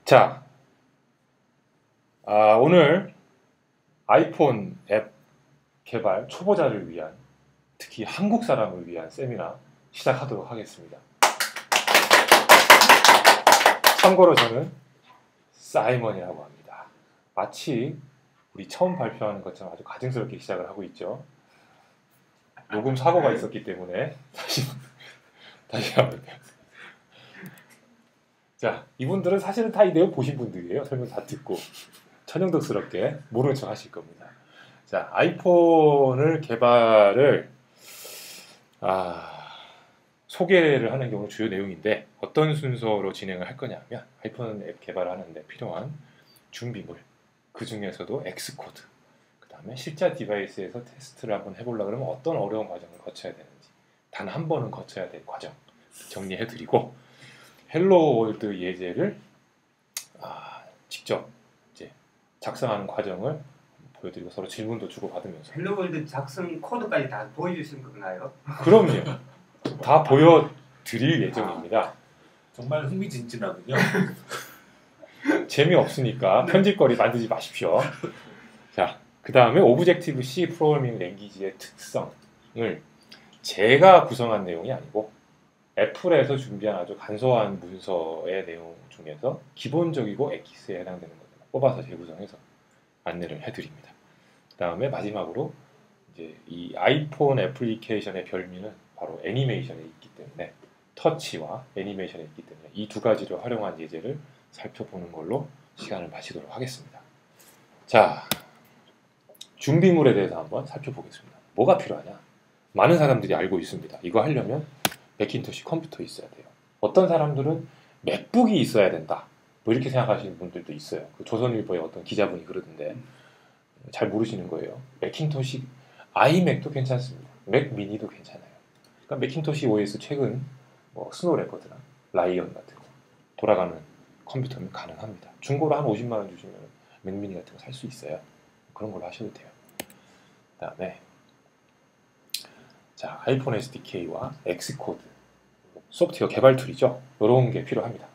자, 오늘 아이폰 앱 개발 초보자를 위한, 특히 한국 사람을 위한 세미나 시작하도록 하겠습니다. 참고로 저는 사이먼이라고 합니다. 마치 우리 처음 발표하는 것처럼 아주 가증스럽게 시작을 하고 있죠. 녹음 사고가 있었기 때문에 다시 한번. 자, 이분들은 사실은 다 이 내용 보신 분들이에요. 설명 다 듣고 천연덕스럽게 모르는 척 하실 겁니다. 자, 아이폰을 개발을 소개를 하는 게 오늘 주요 내용인데, 어떤 순서로 진행을 할 거냐면, 아이폰 앱 개발하는데 필요한 준비물, 그 중에서도 엑스코드, 그 다음에 실제 디바이스에서 테스트를 한번 해보려고 그러면 어떤 어려운 과정을 거쳐야 되는지, 단 한 번은 거쳐야 될 과정 정리해드리고, 헬로 월드 예제를 직접 이제 작성하는 과정을 보여드리고 서로 질문도 주고받으면서. 헬로 월드 작성 코드까지 다 보여주신 건가요? 그럼요. 다 보여드릴 예정입니다. 정말 흥미진진하군요. 재미없으니까 편집거리 만들지 마십시오. 자, 그 다음에 오브젝티브 C 프로그래밍 랭귀지의 특성을 제가 구성한 내용이 아니고 애플에서 준비한 아주 간소한 문서의 내용 중에서 기본적이고 엑기스에 해당되는 것들을 뽑아서 재구성해서 안내를 해드립니다. 그 다음에 마지막으로 이제 이 아이폰 애플리케이션의 별미는 바로 애니메이션에 있기 때문에, 터치와 애니메이션에 있기 때문에 이 두 가지를 활용한 예제를 살펴보는 걸로 시간을 마치도록 하겠습니다. 자, 준비물에 대해서 한번 살펴보겠습니다. 뭐가 필요하냐? 많은 사람들이 알고 있습니다. 이거 하려면 매킨토시 컴퓨터 있어야 돼요. 어떤 사람들은 맥북이 있어야 된다, 뭐 이렇게 생각하시는 분들도 있어요. 그 조선일보의 어떤 기자분이 그러던데 잘 모르시는 거예요. 매킨토시 아이맥도 괜찮습니다. 맥 미니도 괜찮아요. 그러니까 매킨토시 OS 최근 스노우 레퍼드나 라이언 같은 거 돌아가는 컴퓨터는 가능합니다. 중고로 한 50만 원 주시면 맥 미니 같은 거 살 수 있어요. 그런 걸로 하셔도 돼요. 그 다음에 자, 아이폰 SDK와 엑스코드, 소프트웨어 개발 툴이죠. 이런 게 필요합니다.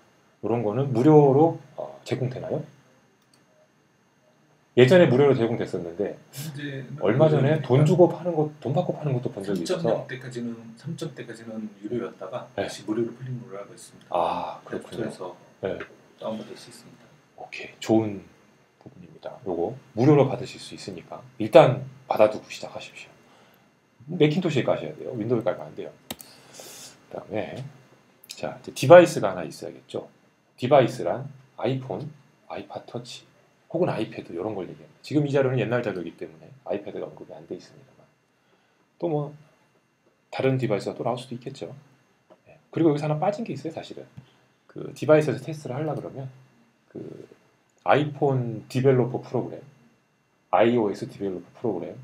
이런 거는 무료로 제공되나요? 예전에 무료로 제공됐었는데 얼마 전에 돈 주고 파는 것, 돈 받고 파는 것도 본 적이 있어서 3.0때까지는 유료였다가 다시 무료로 풀린 걸로 알고 있습니다. 그렇군요. 그래서 다운받을 수 있습니다. 오케이, 좋은 부분입니다. 요거 무료로 받으실 수 있으니까 일단 받아두고 시작하십시오. 매킨토시에 가셔야 돼요. 윈도우에 깔면 안 돼요. 그 다음에 자, 이제 디바이스가 하나 있어야겠죠. 디바이스란 아이폰, 아이팟 터치 혹은 아이패드 이런 걸 얘기합니다. 지금 이 자료는 옛날 자료이기 때문에 아이패드가 언급이 안 돼 있습니다만, 또 뭐 다른 디바이스가 또 나올 수도 있겠죠. 그리고 여기서 하나 빠진 게 있어요. 사실은 그 디바이스에서 테스트를 하려고 그러면 그 아이폰 디벨로퍼 프로그램, iOS 디벨로퍼 프로그램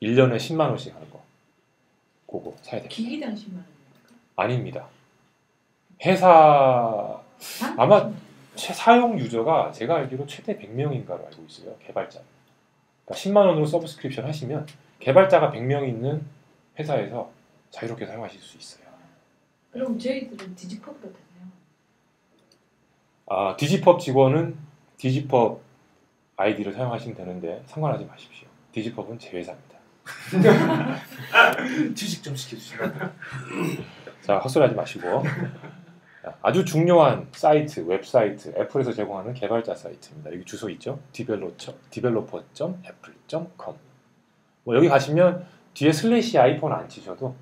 1년에 10만 원씩 하는 거, 그거 사야 됩니다. 기기당 10만 원입니까? 아닙니다. 회사 아마 사용 유저가 제가 알기로 최대 100명인가로 알고 있어요. 개발자. 그러니까 10만 원으로 서브스크립션 하시면 개발자가 100명 있는 회사에서 자유롭게 사용하실 수 있어요. 그럼 저희들은 디지펍으로 되나요? 디지펍 직원은 디지펍 아이디를 사용하시면 되는데 상관하지 마십시오. 디지펍은 제 회사입니다. 취직 좀 시켜주시면. 자, 헛소리하지 마시고. 아주 중요한 사이트, 웹사이트, 애플에서 제공하는 개발자 사이트입니다. 여기 주소 있죠? developer.apple.com. 여기 가시면 뒤에 슬래시 아이폰 안 치셔도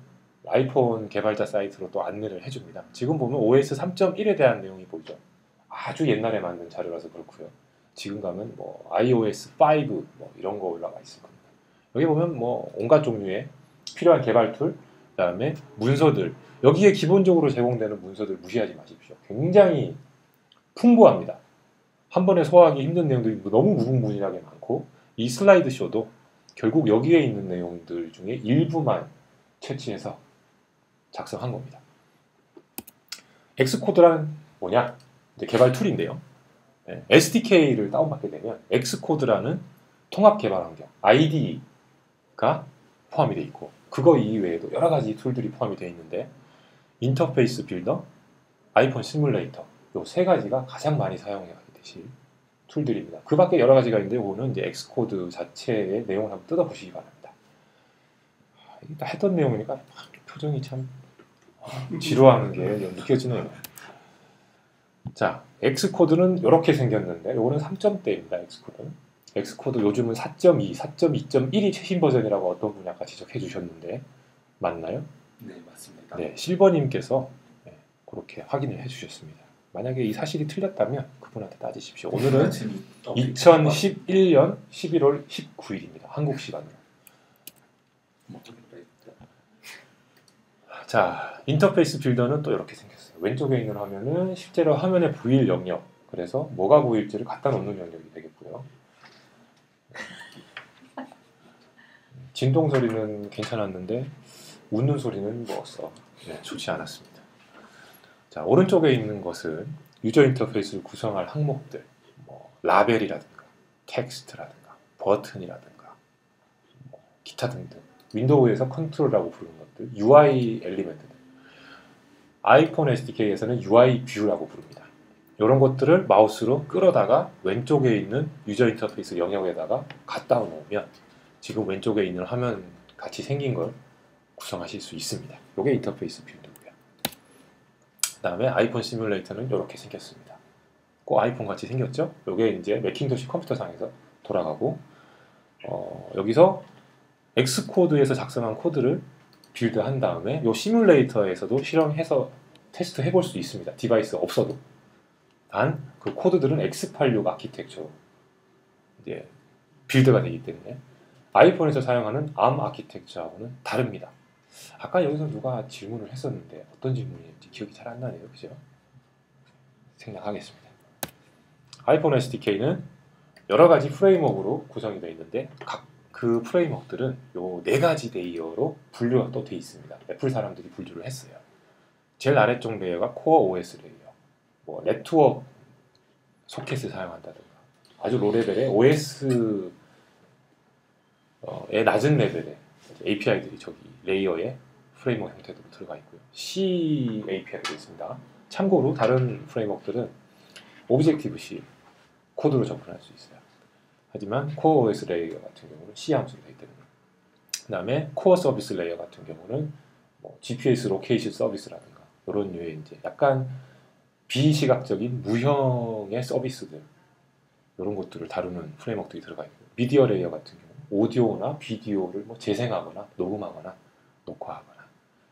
아이폰 개발자 사이트로 또 안내를 해줍니다. 지금 보면 OS 3.1에 대한 내용이 보이죠? 아주 옛날에 만든 자료라서 그렇고요. 지금 가면 iOS 5 이런 거 올라가 있을 겁니다. 여기 보면 온갖 종류의 필요한 개발 툴, 그다음에 문서들, 여기에 기본적으로 제공되는 문서들 무시하지 마십시오. 굉장히 풍부합니다. 한 번에 소화하기 힘든 내용들이 너무 무궁무진하게 많고, 이 슬라이드 쇼도 결국 여기에 있는 내용들 중에 일부만 채취해서 작성한 겁니다. 엑스코드란 뭐냐? 이제 개발 툴인데요. SDK를 다운받게 되면 엑스코드라는 통합 개발 환경, IDE가 포함이 되어 있고, 그거 이외에도 여러 가지 툴들이 포함이 되어 있는데, 인터페이스 빌더, 아이폰 시뮬레이터, 요 세 가지가 가장 많이 사용하게 되실 툴들입니다. 그 밖에 여러 가지가 있는데 이거는 이제 엑스코드 자체의 내용을 한번 뜯어보시기 바랍니다. 이게 다 했던 내용이니까 표정이 참 지루한 게 느껴지네요. 자, 엑스코드는 이렇게 생겼는데 이거는 3점대입니다. 엑스코드는. 엑스코드 요즘은 4.2, 4.2.1이 최신 버전이라고 어떤 분이 아까 지적해 주셨는데 맞나요? 네, 맞습니다. 네, 실버님께서 그렇게 확인을 해주셨습니다. 만약에 이 사실이 틀렸다면 그분한테 따지십시오. 오늘은 2011년 11월 19일입니다. 한국 시간으로. 자, 인터페이스 빌더는 또 이렇게 생겼어요. 왼쪽에 있는 화면은 실제로 화면에 보일 영역, 그래서 뭐가 보일지를 갖다 놓는 영역이 되겠고요. 진동 소리는 괜찮았는데 웃는 소리는 뭐었어? 네, 좋지 않았습니다. 자, 오른쪽에 있는 것은 유저 인터페이스를 구성할 항목들, 뭐 라벨이라든가 텍스트라든가 버튼이라든가 뭐 기타 등등 윈도우에서 컨트롤이라고 부르는 것들, UI 엘리멘트들, 아이폰 SDK에서는 UI 뷰라고 부릅니다. 이런 것들을 마우스로 끌어다가 왼쪽에 있는 유저 인터페이스 영역에다가 갖다 놓으면 지금 왼쪽에 있는 화면 같이 생긴 걸 구성하실 수 있습니다. 이게 인터페이스 뷰고요. 그 다음에 아이폰 시뮬레이터는 이렇게 생겼습니다. 꼭 아이폰 같이 생겼죠? 이게 이제 매킹도시 컴퓨터상에서 돌아가고 여기서 엑스코드에서 작성한 코드를 빌드한 다음에 이 시뮬레이터에서도 실행해서 테스트 해볼 수 있습니다. 디바이스 없어도. 단 그 코드들은 X86 아키텍처로 이제 빌드가 되기 때문에 아이폰에서 사용하는 ARM 아키텍처하고는 다릅니다. 아까 여기서 누가 질문을 했었는데 어떤 질문이었지 기억이 잘 안 나네요. 그죠? 생략하겠습니다. 아이폰 SDK는 여러 가지 프레임워크로 구성이 되어 있는데 각 그 프레임워크들은 요 네 가지 레이어로 분류가 또 되어 있습니다. 애플 사람들이 분류를 했어요. 제일 아래쪽 레이어가 코어 OS 레이어, 뭐 네트워크 소켓을 사용한다든가 아주 로 레벨의 OS의 낮은 레벨의 API들이 저기 레이어의 프레임워크 형태로 들어가 있고요. C API도 있습니다. 참고로 다른 프레임워크들은 오브젝티브-C 코드로 접근할 수 있어요. 하지만 코어 OS 레이어 같은 경우는 C 함수로 되어 있기 때문에 그 다음에 코어 서비스 레이어 같은 경우는 뭐 GPS 로케이션 서비스라든가 이런 류의 이제 약간 비시각적인 무형의 서비스들 이런 것들을 다루는 프레임워크들이 들어가 있고 미디어 레이어 같은 경우 오디오나 비디오를 뭐 재생하거나 녹음하거나 녹화하거나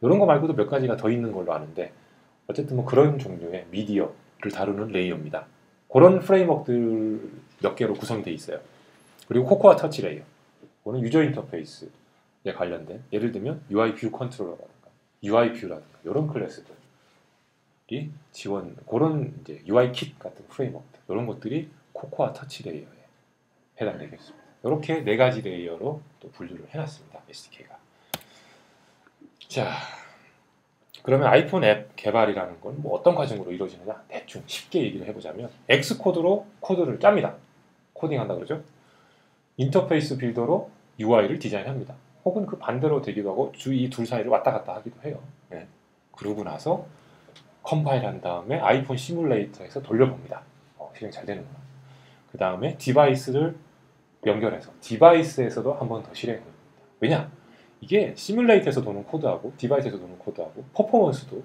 이런 거 말고도 몇 가지가 더 있는 걸로 아는데 어쨌든 뭐 그런 종류의 미디어를 다루는 레이어입니다. 그런 프레임워크들 몇 개로 구성이 되어 있어요. 그리고 코코아 터치 레이어 그거는 유저 인터페이스에 관련된 예를 들면 UI 뷰 컨트롤러라든가 UI 뷰라든가 이런 클래스들이 지원 그런 이제 UI 킷 같은 프레임워크 이런 것들이 코코아 터치 레이어에 해당되겠습니다. 이렇게 네 가지 레이어로 또 분류를 해놨습니다. SDK가. 자, 그러면 아이폰 앱 개발이라는 건 뭐 어떤 과정으로 이루어지느냐 대충 쉽게 얘기를 해보자면 X코드로 코드를 짭니다. 코딩한다 그러죠. 인터페이스 빌더로 UI를 디자인합니다. 혹은 그 반대로 되기도 하고 이 둘 사이를 왔다 갔다 하기도 해요. 네. 그러고 나서 컴파일한 다음에 아이폰 시뮬레이터에서 돌려봅니다. 실행 잘 되는구나. 그 다음에 디바이스를 연결해서 디바이스에서도 한 번 더 실행합니다. 왜냐? 이게 시뮬레이터에서 도는 코드하고 디바이스에서 도는 코드하고 퍼포먼스도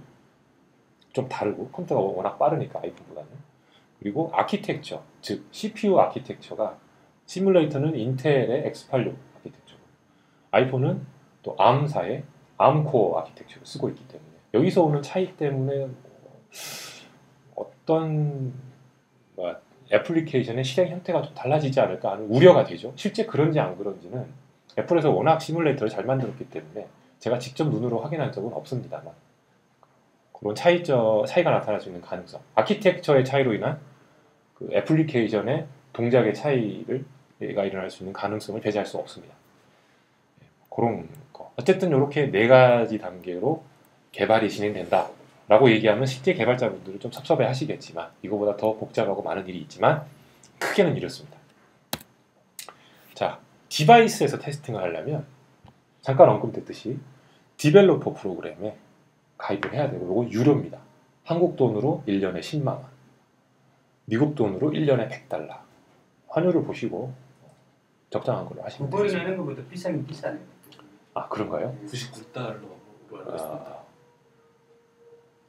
좀 다르고 컴퓨터가 워낙 빠르니까 아이폰보다는 그리고 아키텍처 즉 CPU 아키텍처가 시뮬레이터는 인텔의 X86 아키텍처고 아이폰은 또 ARM사의 ARM코어 아키텍처를 쓰고 있기 때문에 여기서 오는 차이 때문에 어떤 애플리케이션의 실행 형태가 좀 달라지지 않을까 하는 우려가 되죠. 실제 그런지 안 그런지는 애플에서 워낙 시뮬레이터를 잘 만들었기 때문에 제가 직접 눈으로 확인한 적은 없습니다만 그런 차이가 나타날 수 있는 가능성 아키텍처의 차이로 인한 그 애플리케이션의 동작의 차이가 일어날 수 있는 가능성을 배제할 수 없습니다. 그런 거. 어쨌든 이렇게 네 가지 단계로 개발이 진행된다 라고 얘기하면 실제 개발자분들은 좀 섭섭해 하시겠지만 이거보다 더 복잡하고 많은 일이 있지만 크게는 이렇습니다. 자, 디바이스에서 테스팅을 하려면 잠깐 언급됐듯이 디벨로퍼 프로그램에 가입을 해야 되고 이건 유료입니다. 한국 돈으로 1년에 10만 원. 미국 돈으로 1년에 $100. 환율을 보시고 적당한 걸로 하시면 국거리 되겠습니다. 내는 것보다 비싸긴 비싸네요. 아 그런가요? 99달러로 알고 있습니다.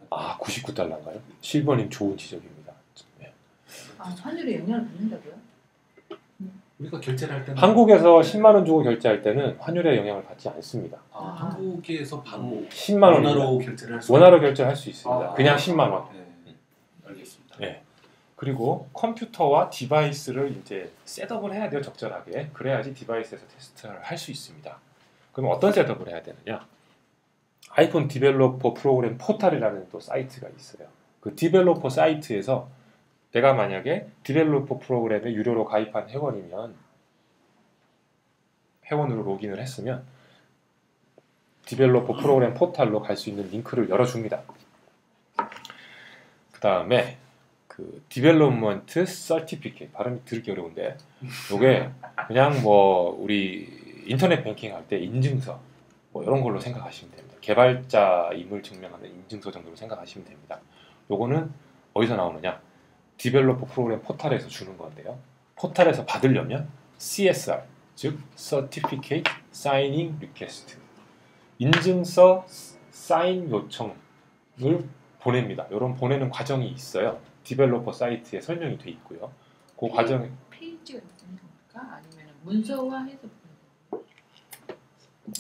$99인가요? 실버님 좋은 지적입니다. 네. 아, 환율에 영향을 받는다고요? 우리가 결제를 할 때는 한국에서 10만 원 주고 결제할 때는 환율에 영향을 받지 않습니다. 한국에서 바로 10만 원입니다. 원화로 결제를 할 수 원화로 결제할 수 있습니다. 아. 그냥 10만 원. 네, 알겠습니다. 네. 그리고 컴퓨터와 디바이스를 이제 셋업을 해야 돼요, 적절하게. 그래야지 디바이스에서 테스트를 할 수 있습니다. 그럼 어떤 셋업을 해야 되느냐? 아이폰 디벨로퍼 프로그램 포탈이라는 또 사이트가 있어요. 그 디벨로퍼 사이트에서 내가 만약에 디벨로퍼 프로그램에 유료로 가입한 회원이면 회원으로 로그인을 했으면 디벨로퍼 프로그램 포탈로 갈 수 있는 링크를 열어줍니다. 그 다음에 그 디벨롭먼트 서티피케이트 발음이 들기 어려운데 요게 그냥 뭐 우리 인터넷 뱅킹 할 때 인증서 뭐 이런 걸로 생각하시면 됩니다. 개발자임을 증명하는 인증서 정도로 생각하시면 됩니다. 요거는 어디서 나오느냐? 디벨로퍼 프로그램 포탈에서 주는 건데요. 포탈에서 받으려면 CSR 즉 Certificate Signing Request 인증서 사인 요청을 보냅니다. 이런 보내는 과정이 있어요. 디벨로퍼 사이트에 설명이 돼 있고요. 그 과정에 페이지가 있는 겁니까? 아니면 문서화해서 보내는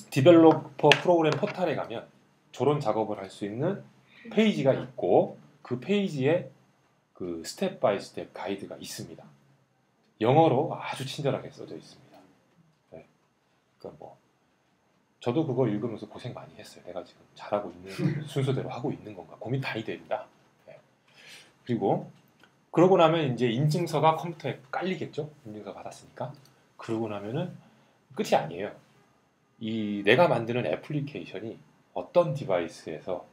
디벨로퍼 프로그램 포탈에 가면 저런 작업을 할 수 있는 페이지가 있고 그 페이지에 그 스텝 바이 스텝 가이드가 있습니다. 영어로 아주 친절하게 써져 있습니다. 네. 그러니까 뭐 저도 그거 읽으면서 고생 많이 했어요. 내가 지금 잘하고 있는 순서대로 하고 있는 건가 고민 많이 됩니다. 네. 그리고 그러고 나면 이제 인증서가 컴퓨터에 깔리겠죠. 인증서 받았으니까. 그러고 나면은 끝이 아니에요. 이 내가 만드는 애플리케이션이 어떤 디바이스에서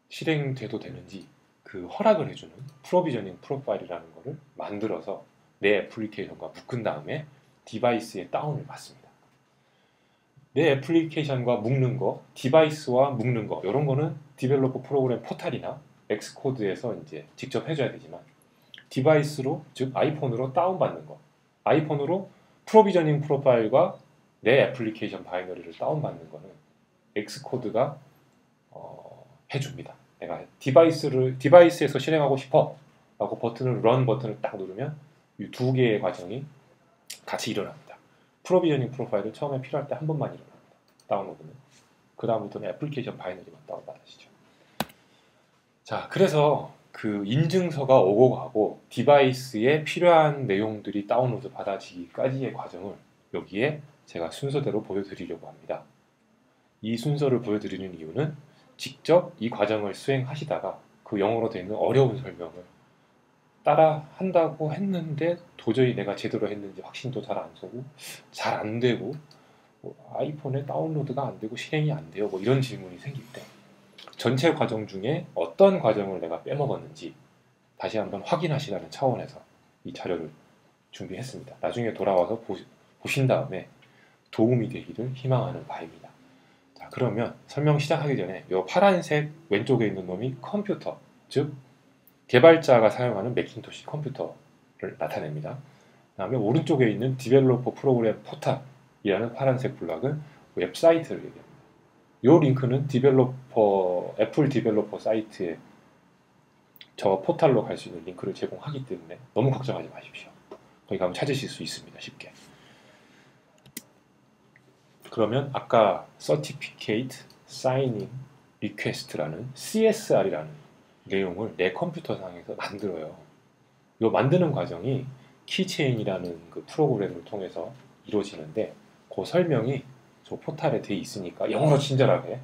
실행돼도 되는지 그 허락을 해주는 프로비저닝 프로파일이라는 거를 만들어서 내 애플리케이션과 묶은 다음에 디바이스에 다운을 받습니다. 내 애플리케이션과 묶는 거, 디바이스와 묶는 거 이런 거는 디벨로퍼 프로그램 포탈이나 엑스코드에서 이제 직접 해줘야 되지만 디바이스로 즉 아이폰으로 다운받는 거, 아이폰으로 프로비저닝 프로파일과 내 애플리케이션 바이너리를 다운받는 거는 엑스코드가 해줍니다. 내가 디바이스에서 실행하고 싶어 라고 런 버튼을 딱 누르면 이 두 개의 과정이 같이 일어납니다. 프로비저닝 프로파일은 처음에 필요할 때 한 번만 일어납니다. 다운로드는. 그 다음부터는 애플리케이션 바이너리만 다운받으시죠. 자, 그래서 그 인증서가 오고 가고 디바이스에 필요한 내용들이 다운로드 받아지기까지의 과정을 여기에 제가 순서대로 보여드리려고 합니다. 이 순서를 보여드리는 이유는 직접 이 과정을 수행하시다가 그 영어로 되어 있는 어려운 설명을 따라 한다고 했는데 도저히 내가 제대로 했는지 확신도 잘 안 서고 잘 안 되고 뭐 아이폰에 다운로드가 안 되고 실행이 안 돼요. 뭐 이런 질문이 생길 때 전체 과정 중에 어떤 과정을 내가 빼먹었는지 다시 한번 확인하시라는 차원에서 이 자료를 준비했습니다. 나중에 돌아와서 보신 다음에 도움이 되기를 희망하는 바입니다. 자, 그러면 설명 시작하기 전에 이 파란색 왼쪽에 있는 놈이 컴퓨터, 즉 개발자가 사용하는 매킨토시 컴퓨터를 나타냅니다. 그 다음에 오른쪽에 있는 디벨로퍼 프로그램 포탈이라는 파란색 블락은 웹사이트를 얘기합니다. 이 링크는 애플 디벨로퍼 사이트에 저 포탈로 갈 수 있는 링크를 제공하기 때문에 너무 걱정하지 마십시오. 거기 가면 찾으실 수 있습니다. 쉽게. 그러면 아까 Certificate Signing Request라는 CSR이라는 내용을 내 컴퓨터 상에서 만들어요. 이 만드는 과정이 키체인이라는 그 프로그램을 통해서 이루어지는데 그 설명이 저 포탈에 돼 있으니까 영어로 친절하게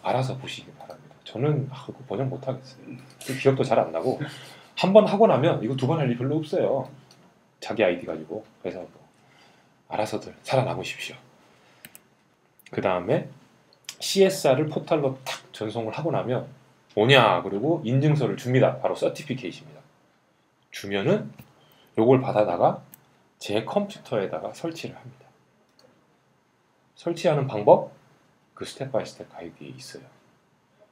알아서 보시기 바랍니다. 저는 그거 번역 못 하겠어요. 기억도 잘 안 나고 한 번 하고 나면 이거 두 번 할 일 별로 없어요. 자기 아이디 가지고. 그래서 뭐 알아서들 살아남으십시오. 그 다음에 CSR을 포탈로 탁 전송을 하고 나면 뭐냐 그리고 인증서를 줍니다. 바로 서티피케이트입니다. 주면은 요걸 받아다가 제 컴퓨터에다가 설치를 합니다. 설치하는 방법 그 스텝 바이 스텝 가이드에 있어요.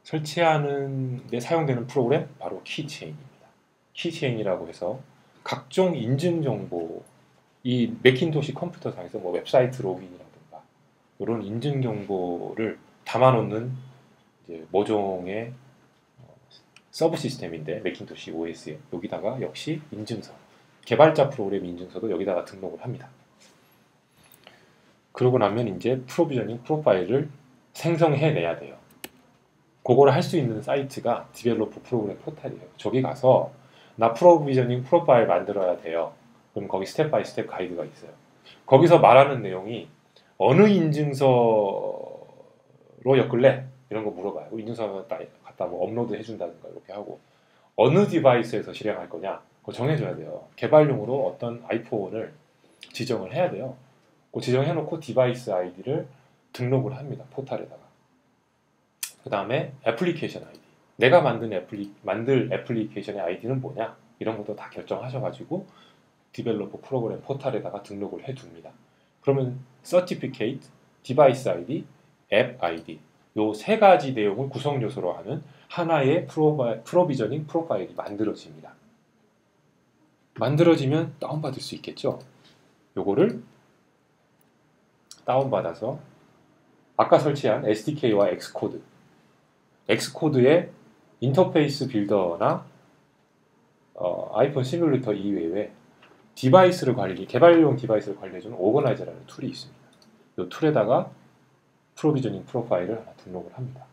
설치하는 데 사용되는 프로그램 바로 키체인입니다. 키체인이라고 해서 각종 인증 정보, 이 매킨토시 컴퓨터상에서 뭐 웹사이트 로그인이라든가 이런 인증 정보를 담아놓는 이제 모종의 서브 시스템인데 매킨토시 OS에 여기다가 역시 인증서, 개발자 프로그램 인증서도 여기다가 등록을 합니다. 그러고 나면 이제 프로비저닝 프로파일을 생성해내야 돼요. 그거를 할 수 있는 사이트가 디벨로퍼 프로그램 포탈이에요. 저기 가서 나 프로비저닝 프로파일 만들어야 돼요. 그럼 거기 스텝 바이 스텝 가이드가 있어요. 거기서 말하는 내용이 어느 인증서로 엮을래? 이런 거 물어봐요. 인증서 갖다 뭐 업로드 해준다든가 이렇게 하고 어느 디바이스에서 실행할 거냐? 그거 정해줘야 돼요. 개발용으로 어떤 아이폰을 지정을 해야 돼요. 그 지정해놓고 디바이스 아이디를 등록을 합니다. 포탈에다가. 그 다음에 애플리케이션 아이디. 내가 만들 애플리케이션의 아이디는 뭐냐? 이런 것도 다 결정하셔가지고 디벨로퍼 프로그램 포탈에다가 등록을 해둡니다. 그러면 서티피케이트, 디바이스 아이디, 앱 아이디 요 세 가지 내용을 구성 요소로 하는 하나의 프로비저닝 프로파일이 만들어집니다. 만들어지면 다운받을 수 있겠죠? 요거를 다운받아서 아까 설치한 SDK와 엑스코드의 인터페이스 빌더나 아이폰 시뮬레이터 이외에 개발용 디바이스를 관리해주는 오거나이저라는 툴이 있습니다. 이 툴에다가 프로비저닝 프로파일을 하나 등록을 합니다.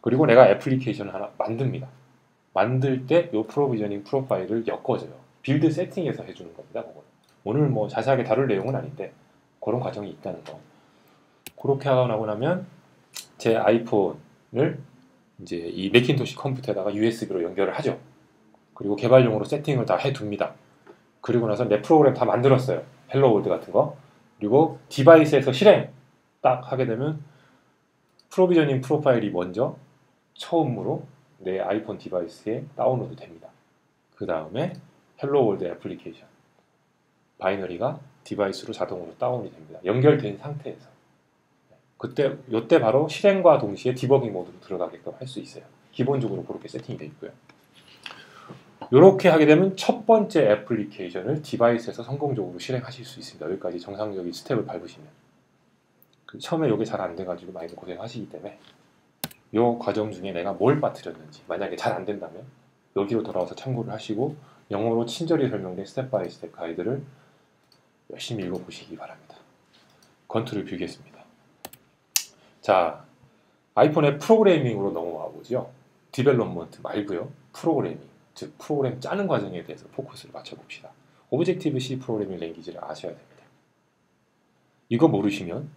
그리고 내가 애플리케이션을 하나 만듭니다. 만들 때 이 프로비저닝 프로파일을 엮어줘요. 빌드 세팅에서 해주는 겁니다. 그거는. 오늘 뭐 자세하게 다룰 내용은 아닌데 그런 과정이 있다는 거. 그렇게 하고 나면 제 아이폰을 이제 이 매킨토시 컴퓨터에다가 USB로 연결을 하죠. 그리고 개발용으로 세팅을 다 해둡니다. 그리고 나서 내 프로그램 다 만들었어요. 헬로 월드 같은 거. 그리고 디바이스에서 실행 딱 하게 되면 프로비저닝 프로파일이 먼저 처음으로 내 아이폰 디바이스에 다운로드 됩니다. 그 다음에 헬로 월드 애플리케이션 바이너리가 디바이스로 자동으로 다운이 됩니다. 연결된 상태에서. 이때 바로 실행과 동시에 디버깅 모드로 들어가게끔 할 수 있어요. 기본적으로 그렇게 세팅이 되어 있고요. 이렇게 하게 되면 첫 번째 애플리케이션을 디바이스에서 성공적으로 실행하실 수 있습니다. 여기까지 정상적인 스텝을 밟으시면. 처음에 이게 잘 안 돼가지고 많이 고생하시기 때문에 이 과정 중에 내가 뭘 빠뜨렸는지 만약에 잘 안 된다면 여기로 돌아와서 참고를 하시고 영어로 친절히 설명된 스텝 바이 스텝 가이드를 열심히 읽어보시기 바랍니다. 건투를 빌겠습니다. 자, 아이폰의 프로그래밍으로 넘어와 보죠. 디벨롭먼트 말고요. 프로그래밍, 즉 프로그램 짜는 과정에 대해서 포커스를 맞춰봅시다. 오브젝티브 C 프로그래밍 랭귀지를 아셔야 됩니다. 이거 모르시면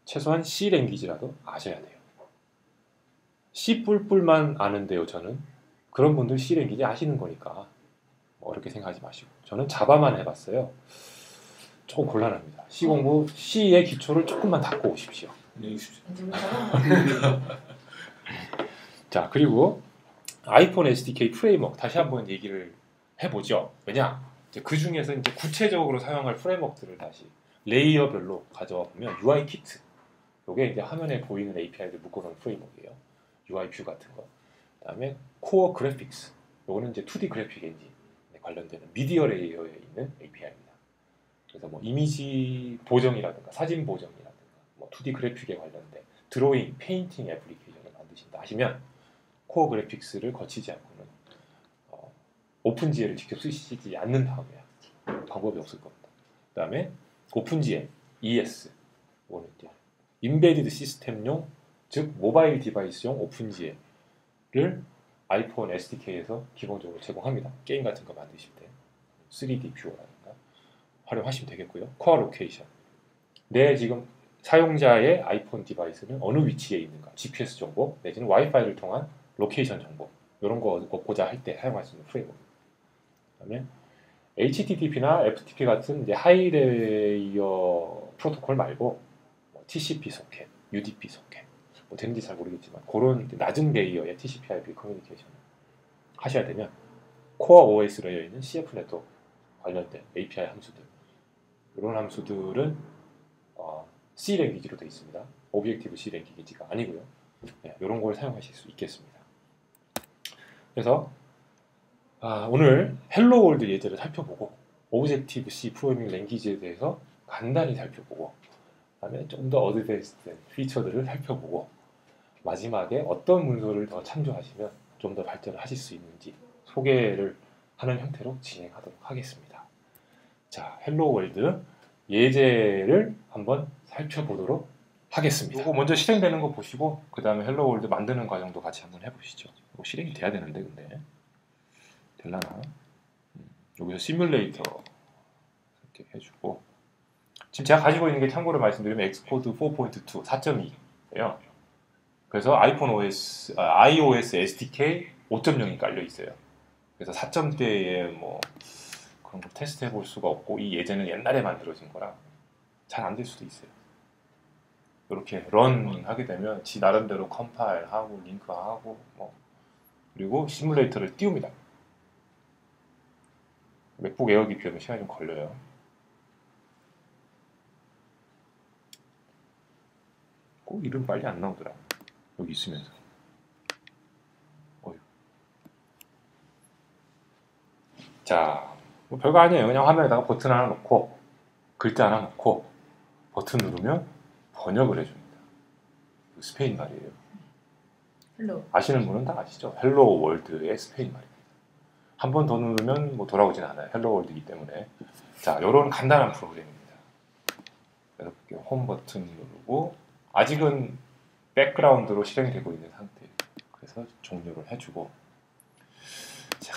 최소한 C 랭귀지라도 아셔야 돼요. C 뿔뿔만 아는데요. 저는 그런 분들 C 랭귀지 아시는 거니까 어렵게 생각하지 마시고 저는 자바만 해봤어요. 조금 곤란합니다. C 공부, C의 기초를 조금만 닦고 오십시오. 자, 그리고 아이폰 SDK 프레임워크 다시 한번 얘기를 해보죠. 왜냐? 그 중에서 이제 구체적으로 사용할 프레임워크들을 다시 레이어별로 가져와 보면 UI 키트, 이게 이제 화면에 보이는 API를 묶어놓은 프레임워크예요. UI 뷰 같은 거. 그다음에 코어 그래픽스, 이거는 이제 2D 그래픽 엔진에 관련되는 미디어 레이어에 있는 API입니다. 그래서 뭐 이미지 보정이라든가 사진 보정이라든가 뭐 2D 그래픽에 관련된 드로잉, 페인팅 애플리케이션을 만드신다 하시면 코어 그래픽스를 거치지 않고는 오픈GL을 직접 쓰시지 않는 다음에야 방법이 없을 겁니다. 그 다음에 오픈GL, ES, 이거는 이제 인베디드 시스템용, 즉 모바일 디바이스용 오픈GL을 아이폰 SDK에서 기본적으로 제공합니다. 게임 같은 거 만드실 때 3D 뷰어라든가 활용하시면 되겠고요. 코어 로케이션, 내 지금 사용자의 아이폰 디바이스는 어느 위치에 있는가, GPS 정보 내지는 와이파이를 통한 로케이션 정보, 이런 거 얻고자 할 때 사용할 수 있는 프레임워크. 그다음에 HTTP나 FTP 같은 이제 하이 레이어 프로토콜 말고 뭐 TCP 소켓, UDP 소켓, 뭐 되는지 잘 모르겠지만 그런 낮은 레이어의 TCP/IP 커뮤니케이션을 하셔야 되면 코어 OS 레이어에 있는 CF 네트워크 관련된 API 함수들, 이런 함수들은 C 랭귀지로 되어 있습니다. 오브젝티브 C 랭귀지가 아니고요. 네, 이런 걸 사용하실 수 있겠습니다. 그래서 오늘 헬로 월드 예제를 살펴보고 오브젝티브 C 프로그래밍 랭귀지에 대해서 간단히 살펴보고 그다음에 좀 더 어드밴스드 피처들을 살펴보고 마지막에 어떤 문서를 더 참조하시면 좀 더 발전을 하실 수 있는지 소개를 하는 형태로 진행하도록 하겠습니다. 자, 헬로 월드 예제를 한번 살펴보도록 하겠습니다. 이거 먼저 실행되는 거 보시고 그 다음에 헬로 월드 만드는 과정도 같이 한번 해보시죠. 이거 실행이 돼야 되는데 근데 될라나? 여기서 시뮬레이터 선택해주고 지금 제가 가지고 있는 게 참고로 말씀드리면 엑스코드 4.2 4.2예요. 그래서 iOS SDK 5.0이 깔려 있어요. 그래서 4점대에 뭐 그런 거 테스트해 볼 수가 없고 이 예제는 옛날에 만들어진 거라 잘 안 될 수도 있어요. 이렇게 런 하게 되면 지 나름대로 컴파일하고 링크하고 뭐 그리고 시뮬레이터를 띄웁니다. 맥북 에어 기피하면 시간이 좀 걸려요. 꼭 이름 빨리 안 나오더라. 여기 있으면서. 어휴. 자, 뭐 별거 아니에요. 그냥 화면에다가 버튼 하나 놓고 글자 하나 놓고 버튼 누르면 번역을 해줍니다. 스페인 말이에요. 헬로. 아시는 분은 다 아시죠? 헬로 월드의 스페인 말입니다. 한 번 더 누르면 뭐 돌아오진 않아요. 헬로 월드이기 때문에. 자, 이런 간단한 프로그램입니다. 그래서 홈 버튼 누르고 아직은 백그라운드로 실행되고 있는 상태예요. 그래서 종료를 해주고 자,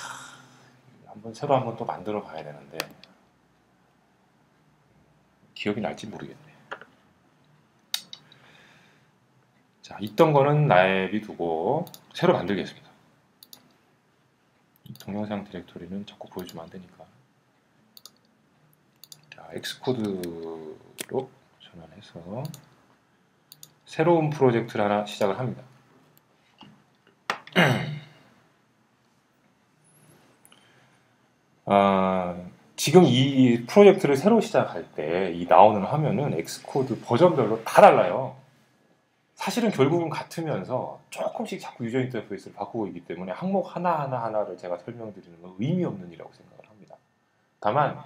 새로 한번 또 만들어 봐야 되는데 기억이 날지 모르겠네. 자, 있던 거는 놔두고 새로 만들겠습니다. 이 동영상 디렉토리는 자꾸 보여주면 안 되니까. 자, 엑스코드로 전환해서 새로운 프로젝트를 하나 시작을 합니다. 지금 이 프로젝트를 새로 시작할 때 이 나오는 화면은 엑스코드 버전별로 다 달라요. 사실은 결국은 같으면서 조금씩 자꾸 유저 인터페이스를 바꾸고 있기 때문에 항목 하나를 제가 설명드리는 건 의미 없는 일이라고 생각을 합니다. 다만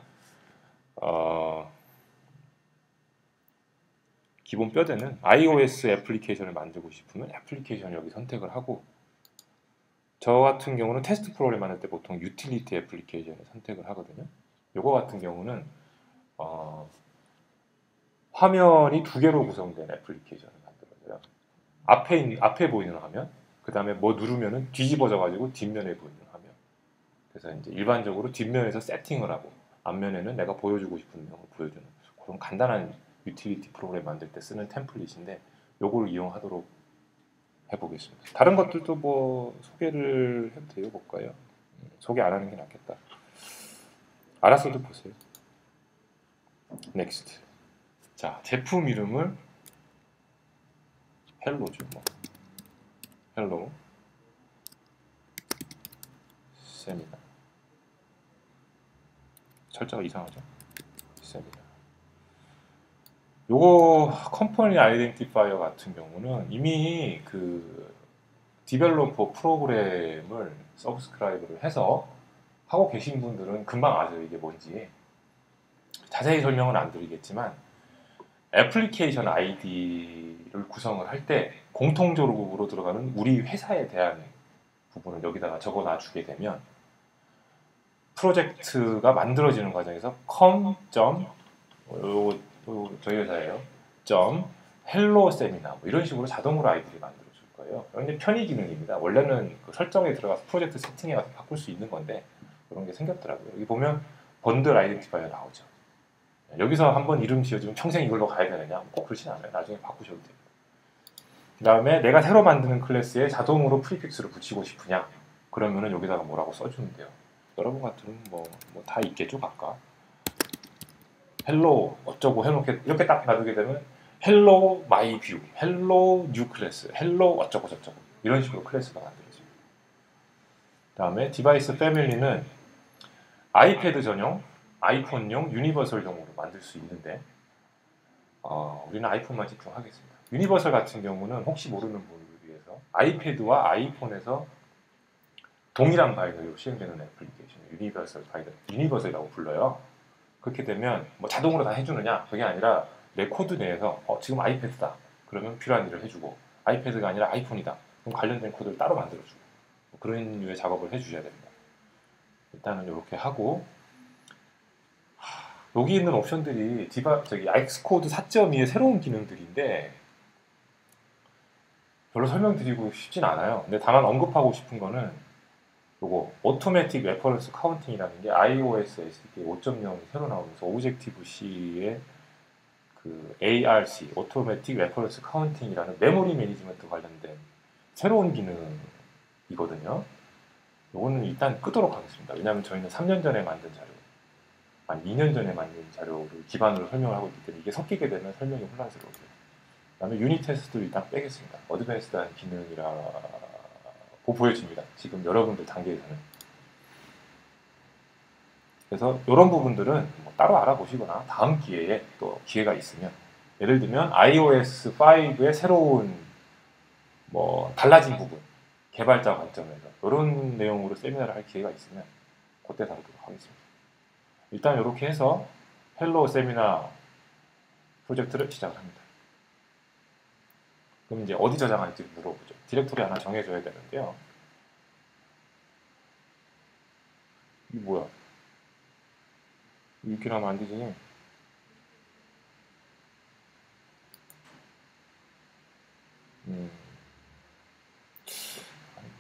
기본 뼈대는 iOS 애플리케이션을 만들고 싶으면 애플리케이션 여기 선택을 하고 저 같은 경우는 테스트 프로그램 만들 때 보통 유틸리티 애플리케이션을 선택을 하거든요. 요거 같은 경우는 화면이 두 개로 구성된 애플리케이션을 만들어요. 앞에 보이는 화면, 그 다음에 뭐 누르면은 뒤집어져 가지고 뒷면에 보이는 화면. 그래서 이제 일반적으로 뒷면에서 세팅을 하고 앞면에는 내가 보여주고 싶은 내용을 보여주는 그런 간단한 유틸리티 프로그램 만들 때 쓰는 템플릿인데 요걸 이용하도록 해보겠습니다. 다른 것들도 뭐 소개를 해도 돼요? 볼까요? 소개 안 하는 게 낫겠다. 알았어도 보세요. 넥스트. 자, 제품 이름을 헬로죠. 뭐. 헬로 세미나. 철자가 이상하죠? 세미나. 요거 컴퍼니 아이덴티파이어 같은 경우는 이미 그 디벨로퍼 프로그램을 서브스크라이브를 해서 하고 계신 분들은 금방 아세요. 이게 뭔지. 자세히 설명은 안 드리겠지만 애플리케이션 아이디를 구성을 할 때 공통적으로 들어가는 우리 회사에 대한 부분을 여기다가 적어 놔주게 되면 프로젝트가 만들어지는 과정에서 저희 회사예요. 헬로 세미나 뭐 이런 식으로 자동으로 아이디를 만들어 줄 거예요. 근데 편의 기능입니다. 원래는 그 설정에 들어가서 프로젝트 세팅에 가서 바꿀 수 있는 건데 그런 게 생겼더라고요. 여기 보면 번들 아이덴티파이어 나오죠. 여기서 한번 이름 지어주면 평생 이걸로 가야 되느냐? 꼭 그렇진 않아요. 나중에 바꾸셔도 돼요. 그 다음에 내가 새로 만드는 클래스에 자동으로 프리픽스를 붙이고 싶으냐? 그러면은 여기다가 뭐라고 써주면 돼요. 여러분 같으면 뭐 다 있겠죠, 각각. 헬로 어쩌고 해놓게 이렇게 딱 놔두게 되면 헬로 마이 뷰, 헬로 뉴 클래스, 헬로 어쩌고 저쩌고 이런 식으로 클래스가 만들어져요. 그 다음에 디바이스 패밀리는 아이패드 전용, 아이폰용, 유니버설용으로 만들 수 있는데 우리는 아이폰만 집중하겠습니다. 유니버설 같은 경우는 혹시 모르는 분들을 위해서 아이패드와 아이폰에서 동일한 바이너리로 시행되는 애플리케이션 유니버설이라고 불러요. 그렇게 되면 뭐 자동으로 다 해주느냐? 그게 아니라 내 코드 내에서 지금 아이패드다. 그러면 필요한 일을 해주고 아이패드가 아니라 아이폰이다. 그럼 관련된 코드를 따로 만들어주고 뭐 그런 류의 작업을 해주셔야 됩니다. 일단은 이렇게 하고 여기 있는 옵션들이 엑스코드 4.2의 새로운 기능들인데 별로 설명드리고 싶진 않아요. 근데 다만 언급하고 싶은 거는 요거 오토매틱 레퍼런스 카운팅이라는 게 iOS SDK 5.0이 새로 나오면서 오브젝티브 C의 그 ARC 오토매틱 레퍼런스 카운팅이라는 메모리 매니지먼트 관련된 새로운 기능이거든요. 요거는 일단 끄도록 하겠습니다. 왜냐하면 저희는 3년 전에 만든 자료, 아니 2년 전에 만든 자료를 기반으로 설명을 하고 있기 때문에 이게 섞이게 되면 설명이 혼란스러워요. 그 다음에 유닛 테스트도 일단 빼겠습니다. 어드밴스드한 기능이라고 보여집니다. 지금 여러분들 단계에서는. 그래서 이런 부분들은 뭐 따로 알아보시거나 다음 기회에 또 기회가 있으면 예를 들면 iOS 5의 새로운 뭐 달라진 부분 개발자 관점에서 이런 내용으로 세미나를 할 기회가 있으면 그때 다루도록 하겠습니다. 일단 이렇게 해서 헬로 세미나 프로젝트를 시작을 합니다. 그럼 이제 어디 저장할지 물어보죠. 디렉토리 하나 정해줘야 되는데요. 이게 뭐야? 이렇게 하면 안 되지.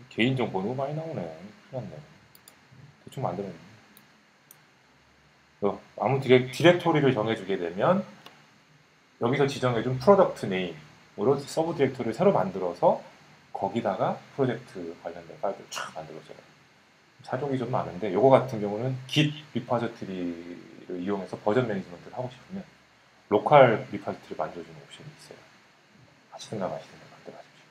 개인정보 너무 많이 나오네. 큰일 났네. 대충 만들어내. 아무 디렉토리를 정해주게 되면 여기서 지정해준 프로덕트 네임으로 서브 디렉토리를 새로 만들어서 거기다가 프로젝트 관련된 파일을 쫙 만들어줘요. 사족이 좀 많은데 요거 같은 경우는 Git 리파저트리를 이용해서 버전 매니지먼트를 하고 싶으면 로컬 리파저트리를 만들어주는 옵션이 있어요. 하시든가 마시든가 만들어가십시오.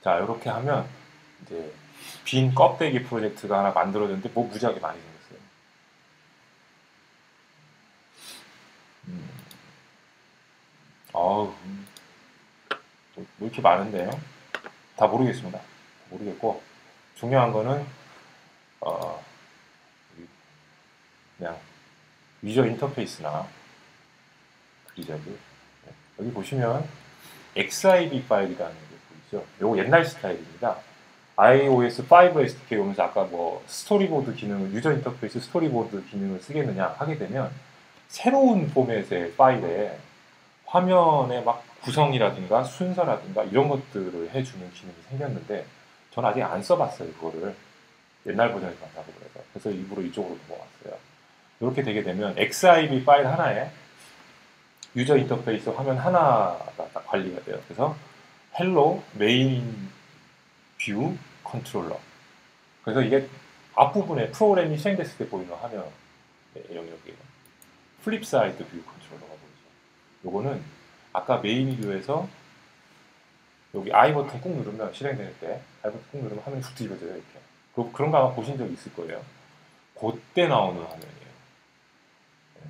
자, 이렇게 하면 이제 빈 껍데기 프로젝트가 하나 만들어졌는데 뭐 무지하게 많이 생겼어요. 뭐 이렇게 많은데요? 다 모르겠습니다. 모르겠고 중요한 거는 그냥 유저 인터페이스나 그리자고 여기 보시면 XIB 파일이라는 게 보이죠? 요거 옛날 스타일입니다. iOS 5 SDK 오면서 아까 뭐 스토리보드 기능을 유저 인터페이스 스토리보드 기능을 쓰겠느냐 하게 되면 새로운 포맷의 파일에 화면의 막 구성이라든가 순서라든가 이런 것들을 해주는 기능이 생겼는데 저는 아직 안 써봤어요. 그거를 옛날 버전에서 만나고 그래서 일부러 이쪽으로 넘어왔어요. 이렇게 되게 되면 XIB 파일 하나에 유저 인터페이스 화면 하나가 딱 관리가 돼요. 그래서 헬로 메인 뷰 컨트롤러. 그래서 이게 앞부분에 프로그램이 실행됐을 때 보이는 화면 영역이에요. 플립 사이드 뷰 컨트롤러가 보이죠. 요거는 아까 메인 뷰에서 여기 I 버튼 꾹 누르면 실행될 때 I 버튼 꾹 누르면 화면이 훅 뒤집어져요. 이렇게. 그런 거 아마 보신 적 있을 거예요. 그때 나오는 화면이에요.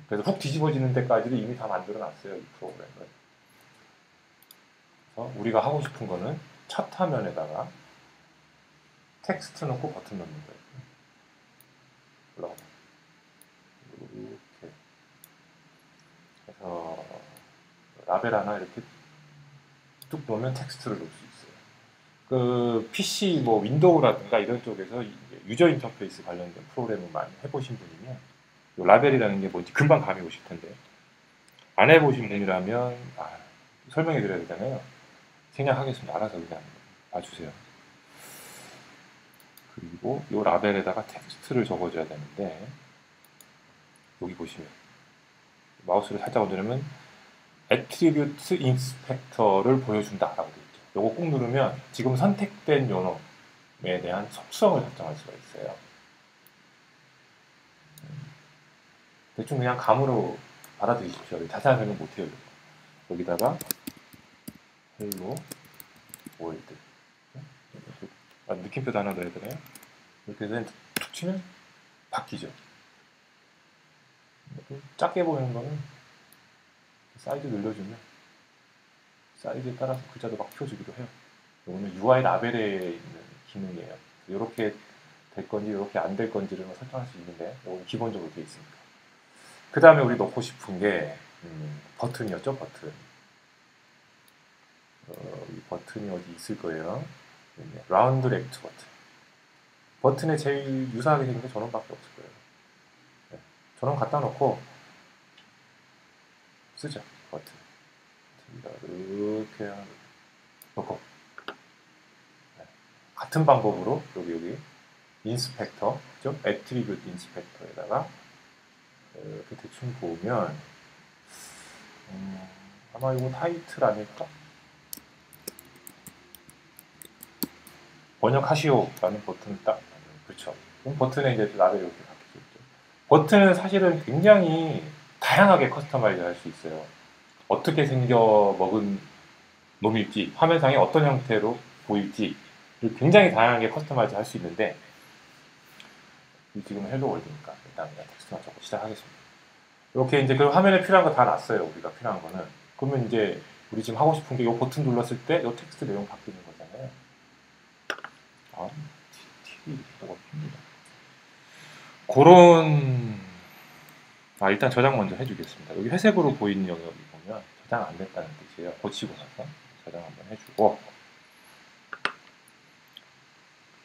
그래서 훅 뒤집어지는 데까지도 이미 다 만들어놨어요. 이 프로그램을. 그래서 우리가 하고 싶은 거는 첫 화면에다가 텍스트 넣고 버튼 넣는 거예요. 올라가. 이렇게. 그래서 라벨 하나 이렇게 뚝 놓으면 텍스트를 넣을 수 있어요. 그 PC 뭐 윈도우라든가 이런 쪽에서 유저 인터페이스 관련된 프로그램을 많이 해보신 분이면 이 라벨이라는 게 뭔지 금방 감이 오실 텐데 안 해보신 분이라면 설명해 드려야 되잖아요. 생략하겠습니다. 알아서 그냥 봐주세요. 그리고 이 라벨에다가 텍스트를 적어줘야 되는데 여기 보시면 마우스를 살짝 얹으려면 애트리뷰트 인스펙터를 보여준다라고 되어 있죠. 요거 꾹 누르면 지금 선택된 요놈에 대한 속성을 설정할 수가 있어요. 대충 그냥 감으로 받아들이십시오. 자세한 설명 못해요. 여기다가 헬로 월드 느낌표도 하나 넣어야 되나요? 이렇게 해서 툭 치면 바뀌죠. 작게 보이는 거는 사이즈 늘려주면 사이즈에 따라서 글자도 막 펴주기도 해요. 이거는 UI 라벨에 있는 기능이에요. 이렇게 될 건지 이렇게 안 될 건지를 설정할 수 있는데 이건 기본적으로 되어 있습니다. 그 다음에 우리 넣고 싶은 게 버튼이었죠. 버튼. 이 버튼이 어디 있을 거예요. 라운드 렉트 버튼. 버튼에 제일 유사하게 생긴 게 저놈밖에 없을 거예요. 네. 저놈 갖다 놓고 쓰죠. 버튼. 이렇게 놓고 네. 같은 방법으로 여기 인스펙터, 그죠? 애트리뷰트 인스펙터에다가 이렇게 대충 보면 아마 이거 타이틀 아닐까? 번역하시오라는 버튼을 딱 그렇죠. 그럼 버튼에 이제 라벨이 이렇게 바뀌죠. 버튼은 사실은 굉장히 다양하게 커스터마이즈 할 수 있어요. 어떻게 생겨 먹은 놈일지, 화면상에 어떤 형태로 보일지 굉장히 다양하게 커스터마이즈 할 수 있는데 지금 헬로 월드니까 일단 그냥 텍스트만 적고 시작하겠습니다. 이렇게 이제 그 화면에 필요한 거 다 놨어요. 우리가 필요한 거는. 그러면 이제 우리 지금 하고 싶은 게 이 버튼 눌렀을 때 이 텍스트 내용 바뀌는 거잖아요. TV 뭐가 핍니다. 그런 일단 저장 먼저 해주겠습니다. 여기 회색으로 보이는 영역이 보면 저장 안 됐다는 뜻이에요. 고치고 나서 저장 한번 해주고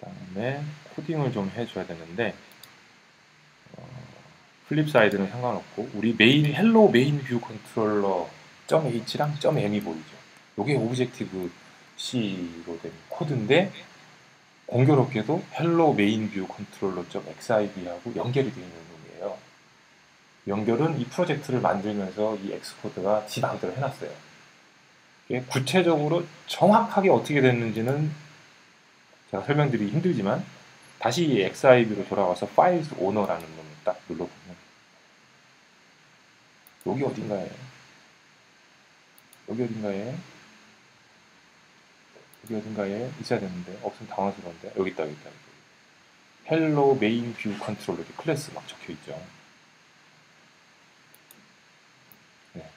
그 다음에 코딩을 좀 해줘야 되는데 플립 사이드는 상관없고 우리 메인 헬로 메인 뷰 컨트롤러 .h랑 .m이 보이죠. 이게 오브젝티브 C로 된 코드인데 공교롭게도 헬로 메인 뷰 컨트롤러 .xib하고 연결이 되어 있는 놈이에요. 연결은 이 프로젝트를 만들면서 이 엑스코드가 지 마음대로 해놨어요. 이게 구체적으로 정확하게 어떻게 됐는지는 제가 설명드리기 힘들지만 다시 xib로 돌아가서 파일스 오너라는 놈을 딱 눌러보면 여기 어딘가에 있어야 되는데 없으면 당황스러운데 여기 있다. 헬로 메인 뷰 컨트롤러 이렇게 클래스 막 적혀 있죠. 네.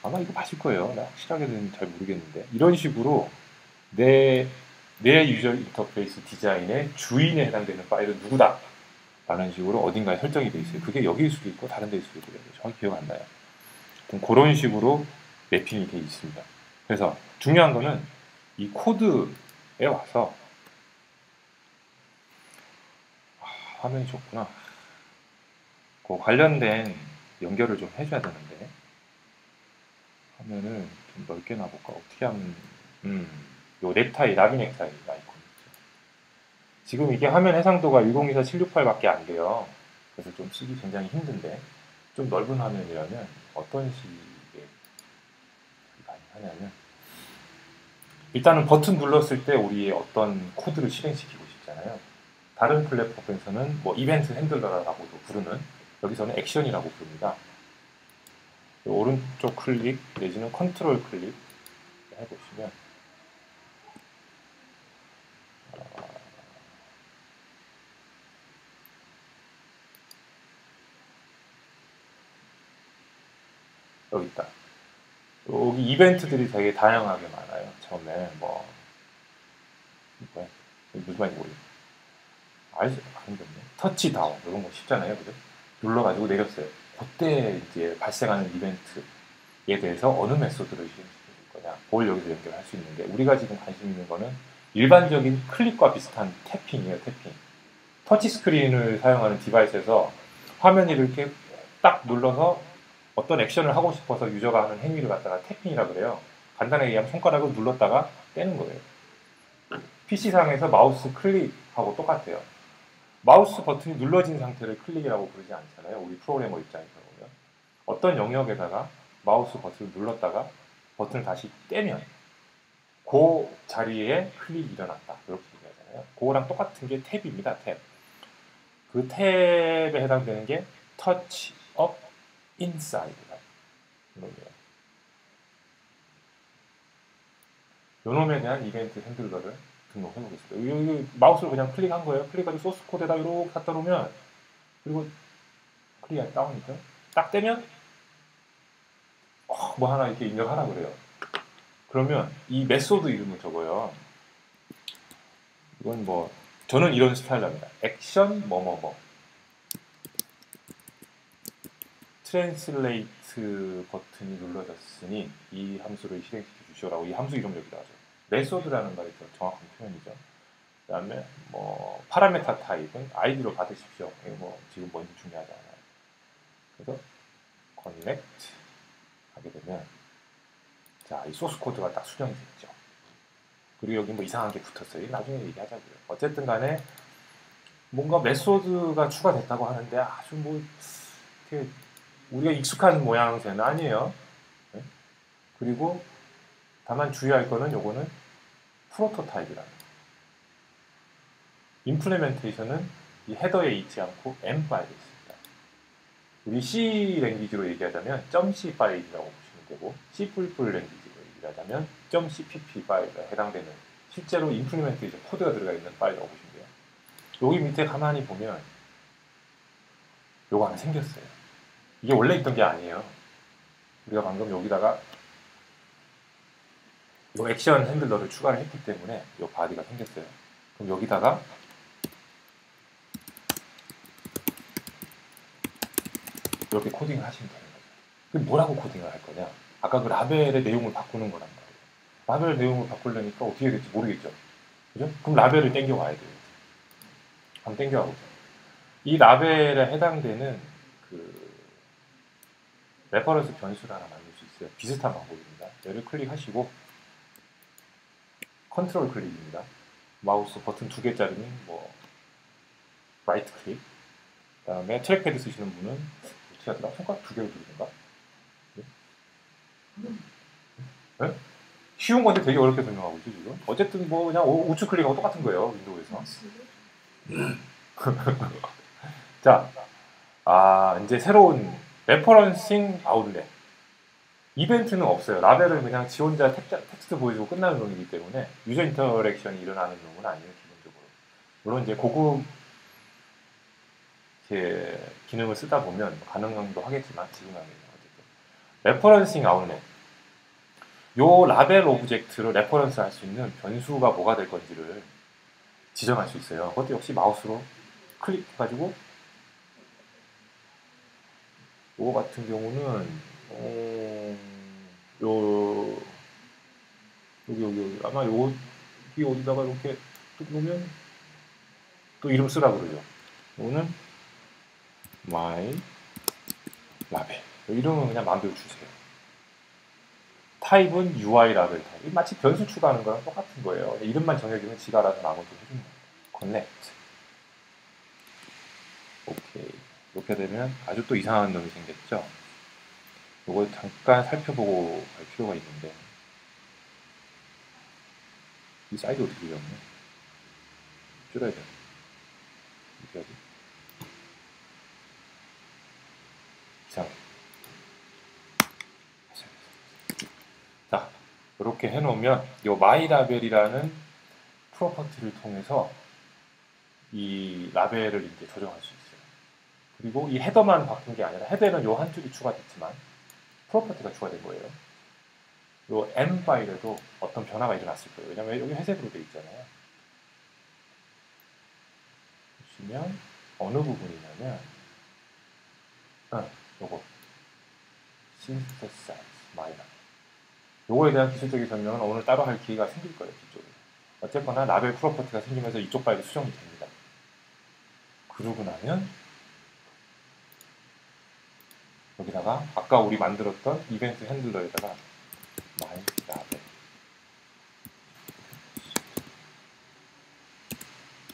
아마 이거 맞을 거예요. 나 확실하게는 잘 모르겠는데 이런 식으로 내 유저 인터페이스 디자인의 주인에 해당되는 파일은 누구다 라는 식으로 어딘가에 설정이 되어 있어요. 그게 여기일 수도 있고 다른 데일 수도 있고 정확히 기억 안 나요. 그런 식으로 매핑이 되어 있습니다. 그래서 중요한 거는 이 코드에 와서 화면이 좋구나. 그 관련된 연결을 좀 해줘야 되는데 화면을 좀 넓게 놔볼까? 어떻게 하면 요 넥타이, 나비 넥타이 아이콘 있죠. 지금 이게 화면 해상도가 1024-768밖에 안 돼요. 그래서 좀 쓰기 굉장히 힘든데 좀 넓은 화면이라면 어떤 식의 가능하냐면 일단은 버튼 눌렀을 때 우리의 어떤 코드를 실행시키고 싶잖아요. 다른 플랫폼에서는 뭐 이벤트 핸들러라고도 부르는 여기서는 액션이라고 부릅니다. 오른쪽 클릭 내지는 컨트롤 클릭 해보시면 여기 있다. 여기 이벤트들이 되게 다양하게 많아요. 처음에 무슨 말인지 모르겠어요. 아닌데 터치다운 이런 거 쉽잖아요, 그죠? 눌러가지고 내렸어요. 그때 이제 발생하는 이벤트에 대해서 어느 메소드를 실행시킬 거냐, 그걸 여기서 연결할 수 있는데 우리가 지금 관심 있는 거는 일반적인 클릭과 비슷한 태핑이에요, 태핑. 터치 스크린을 사용하는 디바이스에서 화면을 이렇게 딱 눌러서 어떤 액션을 하고 싶어서 유저가 하는 행위를 갖다가 태핑이라 그래요. 간단하게 얘기하면 손가락을 눌렀다가 떼는 거예요. PC상에서 마우스 클릭하고 똑같아요. 마우스 버튼이 눌러진 상태를 클릭이라고 부르지 않잖아요. 우리 프로그래머 입장에서 보면. 어떤 영역에다가 마우스 버튼을 눌렀다가 버튼을 다시 떼면 그 자리에 클릭이 일어났다. 이렇게 얘기하잖아요. 그거랑 똑같은 게 탭입니다. 탭. 그 탭에 해당되는 게 터치 업 인사이드라는 놈이에요. 요 놈에 대한 이벤트 핸들러를 등록해 보겠습니다. 여기 마우스로 그냥 클릭한 거예요. 클릭해가지고 소스 코드에다 이렇게 갖다 놓으면 그리고 클릭이 다운이죠. 딱 떼면 뭐 하나 이렇게 입력하라 그래요. 그러면 이 메소드 이름을 적어요. 이건 뭐 저는 이런 스타일입니다. 액션 뭐뭐뭐 트랜슬레이트 버튼이 눌러졌으니 이 함수를 실행시켜 주시오라고 이 함수 이름 여기다 하죠. 메소드라는 말이 더 정확한 표현이죠. 그 다음에 뭐 파라메타 타입은 아이디로 받으십시오. 이거 뭐 지금 뭔지 중요하지 않아요. 그래서 connect 하게 되면 자, 이 소스 코드가 딱 수정이 됐죠. 그리고 여기 뭐 이상한 게 붙었어요. 나중에 얘기하자고요. 어쨌든 간에 뭔가 메소드가 추가됐다고 하는데 아주 뭐 이렇게 우리가 익숙한 모양새는 아니에요. 네? 그리고 다만 주의할 거는 요거는 프로토타입이라는 거. 임플레멘테이션은 이 헤더에 있지 않고 M 파일에 있습니다. 우리 C 랭귀지로 얘기하자면 .c 파일이라고 보시면 되고 C++ 랭귀지로 얘기하자면 .cpp 파일에 해당되는 실제로 임플레멘테이션 코드가 들어가 있는 파일이라고 보시면 돼요. 여기 밑에 가만히 보면 요거 하나 생겼어요. 이게 원래 있던 게 아니에요. 우리가 방금 여기다가 요 액션 핸들러를 추가를 했기 때문에 요 바디가 생겼어요. 그럼 여기다가 이렇게 코딩을 하시면 되는 거죠. 그럼 뭐라고 코딩을 할 거냐? 아까 그 라벨의 내용을 바꾸는 거란 말이에요. 라벨 내용을 바꾸려니까 어떻게 될지 모르겠죠. 그죠? 그럼 라벨을 땡겨와야 돼요. 한번 땡겨와보죠. 이 라벨에 해당되는 그 레퍼런스 변수를 하나 만들 수 있어요. 비슷한 방법입니다. 얘를 클릭하시고 컨트롤 클릭입니다. 마우스 버튼 2개짜리는 뭐 라이트 클릭. 그 다음에 트랙패드 쓰시는 분은 어떻게 하더라? 손가락 2개로 누르는가? 네? 네? 쉬운 건데 되게 어렵게 설명하고 있죠 지금. 어쨌든 뭐 그냥 우측 클릭하고 똑같은 거예요 윈도우에서. 자, 이제 새로운 레퍼런싱 아웃렛. 이벤트는 없어요. 라벨을 그냥 지 혼자 텍스트 보여주고 끝나는 놈이기 때문에 유저 인터랙션이 일어나는 놈은 아니에요 기본적으로. 물론 이제 고급 기능을 쓰다 보면 가능도 하겠지만 지금은 아니에요. 어쨌든 레퍼런싱 아웃렛. 요 라벨 오브젝트를 레퍼런스 할 수 있는 변수가 뭐가 될 건지를 지정할 수 있어요. 그것도 역시 마우스로 클릭해가지고 요거 같은 경우는 여기 아마 여기 어디다가 이렇게 뚝 놓으면 또 이름 쓰라 그러죠. 요거는 my 라벨 이름은 그냥 마음대로 주세요. 타입은 UI 라벨 타입. 마치 변수 추가하는 거랑 똑같은 거예요. 이름만 정해주면 지가 알아서 나머지 해주는 거예요. connect. 오케이. 이렇게 되면 아주 또 이상한 놈이 생겼죠. 이걸 잠깐 살펴보고 갈 필요가 있는데 이 사이즈 어떻게 되었네? 줄여야 돼. 어떻게 하지? 이상해. 자, 이렇게 해놓으면 이 마이라벨이라는 프로퍼티를 통해서 이 라벨을 이제 조정할 수 있어요. 그리고 이 헤더만 바꾼 게 아니라 헤더에는 요 한 줄이 추가됐지만 프로퍼티가 추가된 거예요. 요 M 파일에도 어떤 변화가 일어났을 거예요. 왜냐면 여기 회색으로 되어 있잖아요. 보시면 어느 부분이냐면 요거 synthesize minor. 요거에 대한 기술적인 설명은 오늘 따로 할 기회가 생길 거예요. 뒤쪽에. 어쨌거나 라벨 프로퍼티가 생기면서 이쪽 파일이 수정이 됩니다. 그러고 나면 여기다가 아까 우리 만들었던 이벤트 핸들러에다가 my 라벨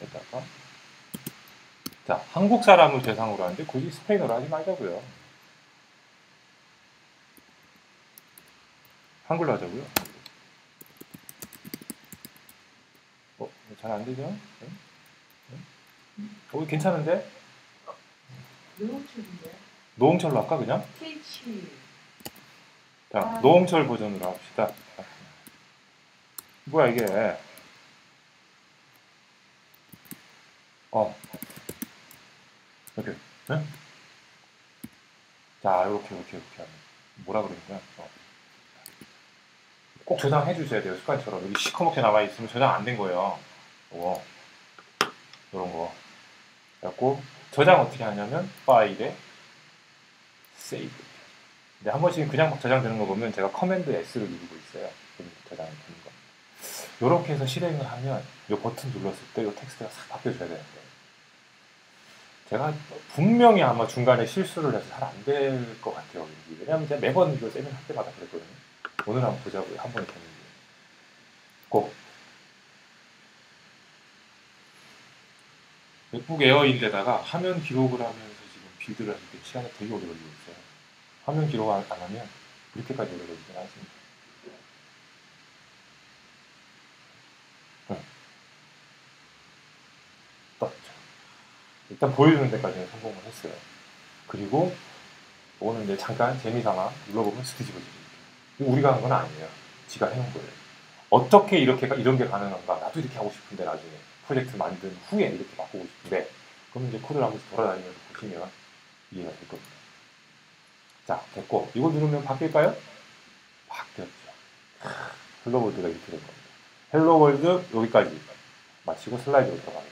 에다가 자, 한국 사람을 대상으로 하는데 굳이 스페인어로 하지 말자고요. 한글로 하자고요. 잘 안 되죠? 네? 괜찮은데? 노홍철인데. 노홍철로 할까 그냥? TH. 자, 노홍철 버전으로 합시다. 뭐야 이게? 이렇게, 네? 자, 이렇게 하면 뭐라 그러냐면 꼭 저장해 주셔야 돼요. 습관처럼. 여기 시커멓게 남아 있으면 저장 안 된 거예요. 이거 이런 거. 그래갖고 저장 어떻게 하냐면 파일에 세이브. 근데 한 번씩 그냥 막 저장되는 거 보면 제가 커맨드 S를 누르고 있어요. 저장이 되는 거. 이렇게 해서 실행을 하면 이 버튼 눌렀을 때 이 텍스트가 싹 바뀌어줘야 되는데 제가 분명히 아마 중간에 실수를 해서 잘 안 될 것 같아요. 왜냐하면 제가 매번 이거 세미나 할 때마다 그랬거든요. 오늘 한번 보자고요. 한 번에 되는지. 꼭 맥북 에어인데다가 화면 기록을 하면서 지금 빌드를 할 때 시간이 되게 오래 걸리고 있어요. 화면 기록 안 하면 이렇게까지 오래 걸리진 않습니다. 떴죠. 일단 보여주는 데까지는 성공을 했어요. 그리고 오늘 이제 잠깐 재미삼아 눌러보면 스티지버지고 우리가 한 건 아니에요. 지가 해놓은 거예요. 어떻게 이런 게 가능한가? 나도 이렇게 하고 싶은데 나중에 프로젝트 만든 후에 이렇게 바꾸고 싶은데 그럼 이제 코드를 한번 돌아다니면서 보시면 이해가 될 겁니다. 자, 됐고 이거 누르면 바뀔까요? 바뀌었죠. 헬로월드가 이렇게 된 겁니다. 헬로월드 여기까지 마치고 슬라이드로 들어갑니다.